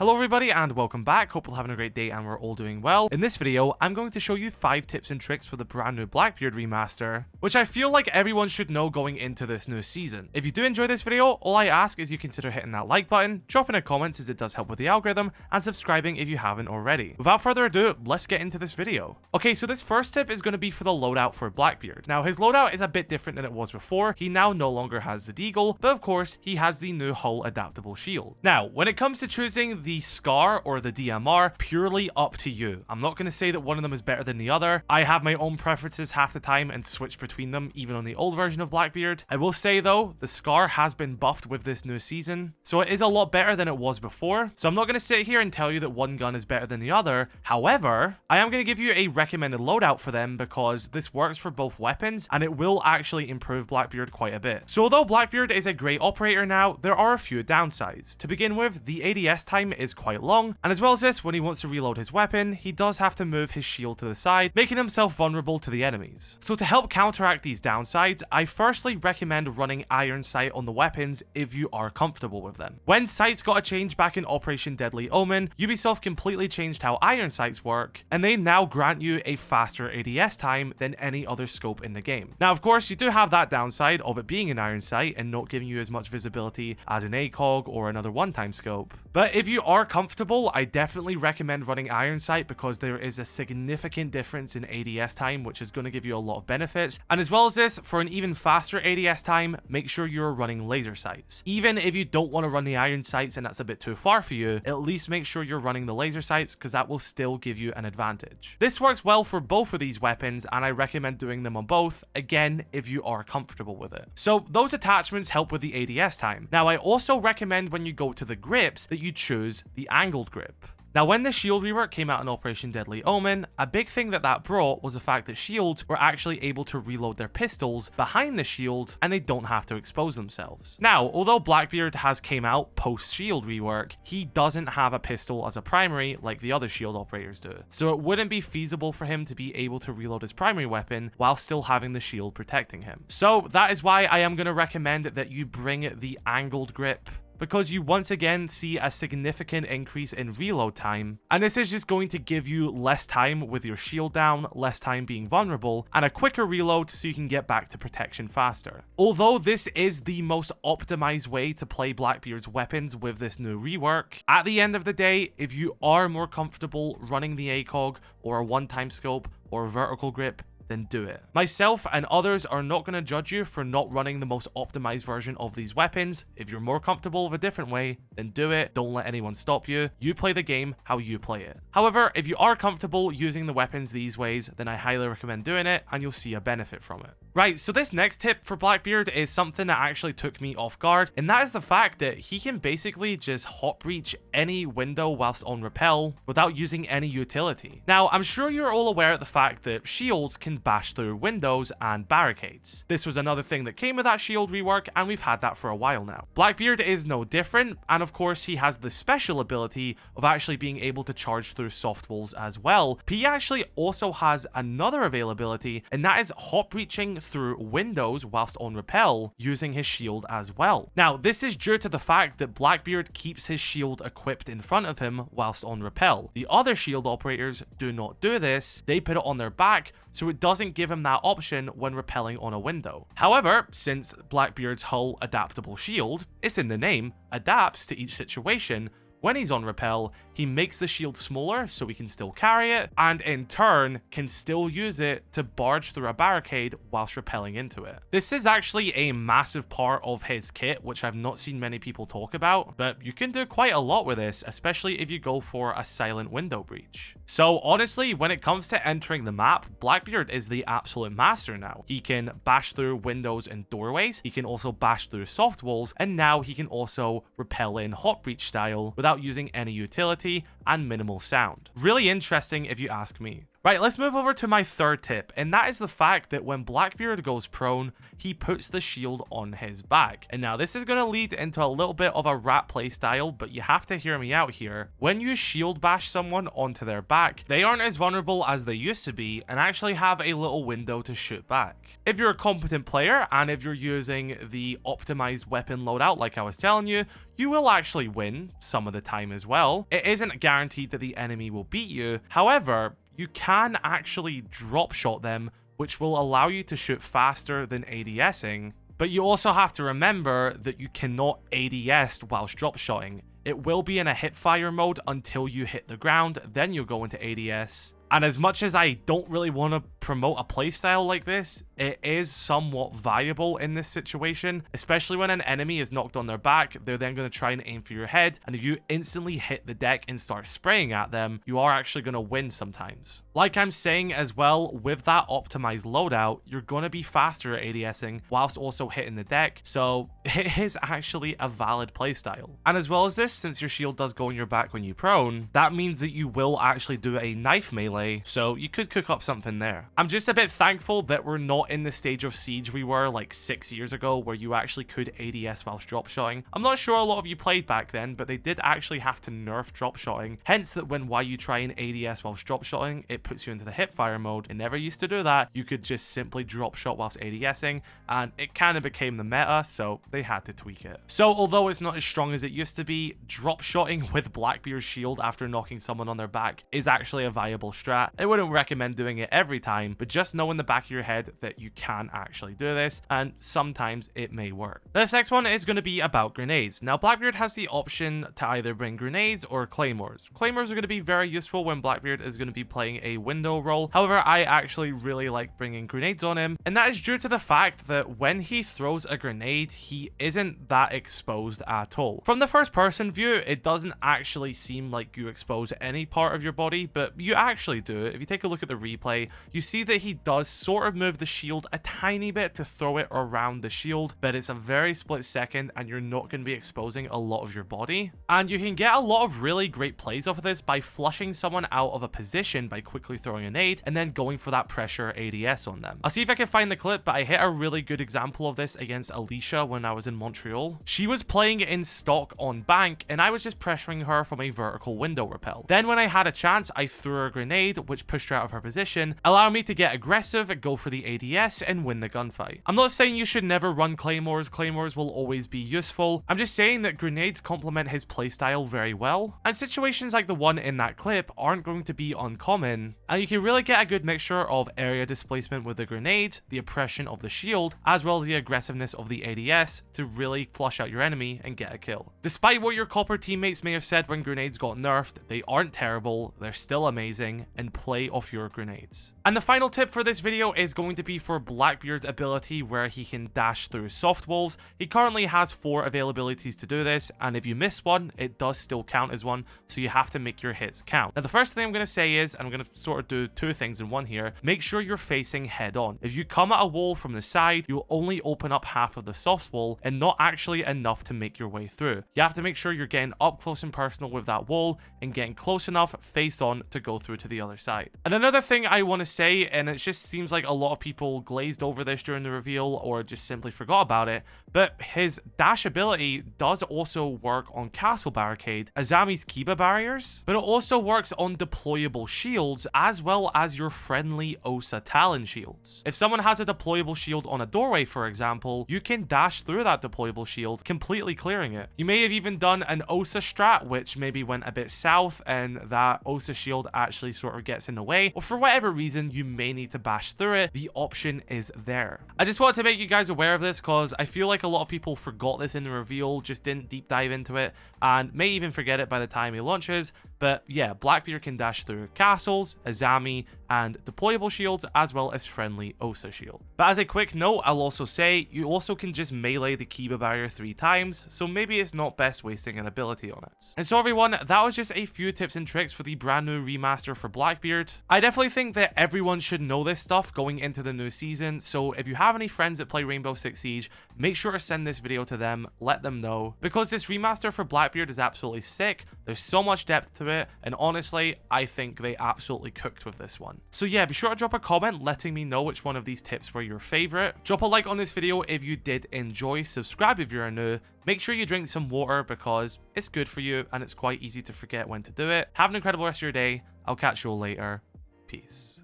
Hello everybody and welcome back. Hope you're having a great day and we're all doing well. In this video, I'm going to show you 5 tips and tricks for the brand new Blackbeard remaster, which I feel like everyone should know going into this new season. If you do enjoy this video, all I ask is you consider hitting that like button, dropping a comment as it does help with the algorithm, and subscribing if you haven't already. Without further ado, let's get into this video. Okay, so this first tip is going to be for the loadout for Blackbeard. Now, his loadout is a bit different than it was before. He now no longer has the deagle, but of course, he has the new hull adaptable shield. Now, when it comes to choosing the Scar or the DMR, purely up to you. I'm not going to say that one of them is better than the other. I have my own preferences half the time and switch between them, even on the old version of Blackbeard. I will say though, the Scar has been buffed with this new season, so it is a lot better than it was before. So I'm not going to sit here and tell you that one gun is better than the other. However, I am going to give you a recommended loadout for them because this works for both weapons and it will actually improve Blackbeard quite a bit. So although Blackbeard is a great operator now, there are a few downsides. To begin with, the ADS time is quite long, and as well as this, when he wants to reload his weapon, he does have to move his shield to the side, making himself vulnerable to the enemies. So to help counteract these downsides, I firstly recommend running iron sight on the weapons if you are comfortable with them. When sights got a change back in Operation Deadly Omen, Ubisoft completely changed how iron sights work, and they now grant you a faster ADS time than any other scope in the game. Now of course, you do have that downside of it being an iron sight and not giving you as much visibility as an ACOG or another one-time scope. But if you are comfortable, I definitely recommend running iron sight because there is a significant difference in ADS time, which is going to give you a lot of benefits. And as well as this, for an even faster ADS time, make sure you're running laser sights. Even if you don't want to run the iron sights and that's a bit too far for you, at least make sure you're running the laser sights because that will still give you an advantage. This works well for both of these weapons and I recommend doing them on both, again, if you are comfortable with it. So those attachments help with the ADS time. Now I also recommend when you go to the grips that you choose the angled grip. Now, when the shield rework came out in Operation Deadly Omen, a big thing that brought was the fact that shields were actually able to reload their pistols behind the shield and they don't have to expose themselves. Now, although Blackbeard has came out post-shield rework, he doesn't have a pistol as a primary like the other shield operators do. So it wouldn't be feasible for him to be able to reload his primary weapon while still having the shield protecting him. So that is why I am going to recommend that you bring the angled grip, because you once again see a significant increase in reload time, and this is just going to give you less time with your shield down, less time being vulnerable, and a quicker reload so you can get back to protection faster. Although this is the most optimized way to play Blackbeard's weapons with this new rework, at the end of the day, if you are more comfortable running the ACOG or a one-time scope or a vertical grip, then do it. Myself and others are not going to judge you for not running the most optimized version of these weapons. If you're more comfortable with a different way, then do it. Don't let anyone stop you. You play the game how you play it. However, if you are comfortable using the weapons these ways, then I highly recommend doing it and you'll see a benefit from it. Right, so this next tip for Blackbeard is something that actually took me off guard, and that is the fact that he can basically just hotbreach any window whilst on rappel without using any utility. Now, I'm sure you're all aware of the fact that shields can bash through windows and barricades. This was another thing that came with that shield rework, and we've had that for a while now. Blackbeard is no different, and of course he has the special ability of actually being able to charge through soft walls as well. But he actually also has another availability, and that is hotbreaching through windows whilst on rappel using his shield as well. Now, this is due to the fact that Blackbeard keeps his shield equipped in front of him whilst on rappel. The other shield operators do not do this. They put it on their back, so it doesn't give him that option when rappelling on a window. However, since Blackbeard's hull adaptable shield, it's in the name, adapts to each situation, when he's on rappel, he makes the shield smaller so he can still carry it, and in turn can still use it to barge through a barricade whilst rappelling into it. This is actually a massive part of his kit, which I've not seen many people talk about, but you can do quite a lot with this, especially if you go for a silent window breach. So honestly, when it comes to entering the map, Blackbeard is the absolute master now. He can bash through windows and doorways, he can also bash through soft walls, and now he can also rappel in Hotbreach style without using any utility and minimal sound. Really interesting if you ask me. Right, let's move over to my third tip, and that is the fact that when Blackbeard goes prone, he puts the shield on his back. And now this is going to lead into a little bit of a rat playstyle, but you have to hear me out here. When you shield bash someone onto their back, they aren't as vulnerable as they used to be and actually have a little window to shoot back. If you're a competent player and if you're using the optimized weapon loadout like I was telling you, you will actually win some of the time as well. It isn't guaranteed that the enemy will beat you. However, you can actually drop shot them, which will allow you to shoot faster than ADSing. But you also have to remember that you cannot ADS whilst drop shotting. It will be in a hip fire mode until you hit the ground, then you'll go into ADS. And as much as I don't really want to promote a playstyle like this, it is somewhat viable in this situation, especially when an enemy is knocked on their back. They're then going to try and aim for your head, and if you instantly hit the deck and start spraying at them, you are actually going to win sometimes. Like I'm saying as well, with that optimized loadout, you're going to be faster at ADSing whilst also hitting the deck, so it is actually a valid playstyle. And as well as this, since your shield does go on your back when you prone, that means that you will actually do a knife melee, so you could cook up something there. I'm just a bit thankful that we're not in the stage of Siege we were like 6 years ago where you actually could ADS whilst drop shotting. I'm not sure a lot of you played back then, but they did actually have to nerf drop shotting, hence that why you try and ADS whilst drop shotting, it puts you into the hip fire mode. It never used to do that. You could just simply drop shot whilst ADSing, and it kind of became the meta, so they had to tweak it. So although it's not as strong as it used to be, drop shotting with Blackbeard's shield after knocking someone on their back is actually a viable strat. I wouldn't recommend doing it every time, but just know in the back of your head that you can actually do this, and sometimes it may work. This next one is going to be about grenades. Now Blackbeard has the option to either bring grenades or claymores. Claymores are going to be very useful when Blackbeard is going to be playing a window role. However, I actually really like bringing grenades on him, and that is due to the fact that when he throws a grenade, he isn't that exposed at all. From the first person view, it doesn't actually seem like you expose any part of your body, but you actually do. If you take a look at the replay, you see that he does sort of move the shield a tiny bit to throw it around the shield, but it's a very split second and you're not going to be exposing a lot of your body. And you can get a lot of really great plays off of this by flushing someone out of a position by quickly throwing a nade and then going for that pressure ADS on them. I'll see if I can find the clip, but I hit a really good example of this against Alicia when I was in Montreal. She was playing in stock on bank and I was just pressuring her from a vertical window repel. Then when I had a chance, I threw her a grenade which pushed her out of her position, allowing me to get aggressive, go for the ADS and win the gunfight. I'm not saying you should never run claymores. Claymores will always be useful. I'm just saying that grenades complement his playstyle very well, and situations like the one in that clip aren't going to be uncommon, and you can really get a good mixture of area displacement with the grenade, the oppression of the shield, as well as the aggressiveness of the ADS to really flush out your enemy and get a kill. Despite what your copper teammates may have said when grenades got nerfed, they aren't terrible, they're still amazing, and play off your grenades. And the final tip for this video is going to be for Blackbeard's ability where he can dash through soft walls. He currently has 4 availabilities to do this, and if you miss one, it does still count as one, so you have to make your hits count. Now the first thing I'm going to say is, I'm going to sort of do 2 things in one here, make sure you're facing head on. If you come at a wall from the side, you'll only open up half of the soft wall and not actually enough to make your way through. You have to make sure you're getting up close and personal with that wall and getting close enough face on to go through to the other side. And another thing I want to say, and it just seems like a lot of people glazed over this during the reveal or just simply forgot about it, but his dash ability does also work on castle barricade, Azami's Kiba barriers, but it also works on deployable shields as well as your friendly Osa Talon shields. If someone has a deployable shield on a doorway, for example, you can dash through that deployable shield, completely clearing it. You may have even done an Osa strat, which maybe went a bit south and that Osa shield actually sort of gets in the way, or for whatever reason you may need to bash through it. The option is there. I just wanted to make you guys aware of this because I feel like a lot of people forgot this in the reveal, just didn't deep dive into it, and may even forget it by the time he launches. But yeah, Blackbeard can dash through castles, Azami, and deployable shields, as well as friendly Osa shield. But as a quick note, I'll also say, you also can just melee the Kiba barrier 3 times, so maybe it's not best wasting an ability on it. And so everyone, that was just a few tips and tricks for the brand new remaster for Blackbeard. I definitely think that everyone should know this stuff going into the new season, so if you have any friends that play Rainbow Six Siege, make sure to send this video to them, let them know, because this remaster for Blackbeard is absolutely sick. There's so much depth to it, and honestly, I think they absolutely cooked with this one. So yeah, be sure to drop a comment letting me know which one of these tips were your favorite. Drop a like on this video if you did enjoy, subscribe if you're new, make sure you drink some water because it's good for you and it's quite easy to forget when to do it. Have an incredible rest of your day. I'll catch you all later. Peace.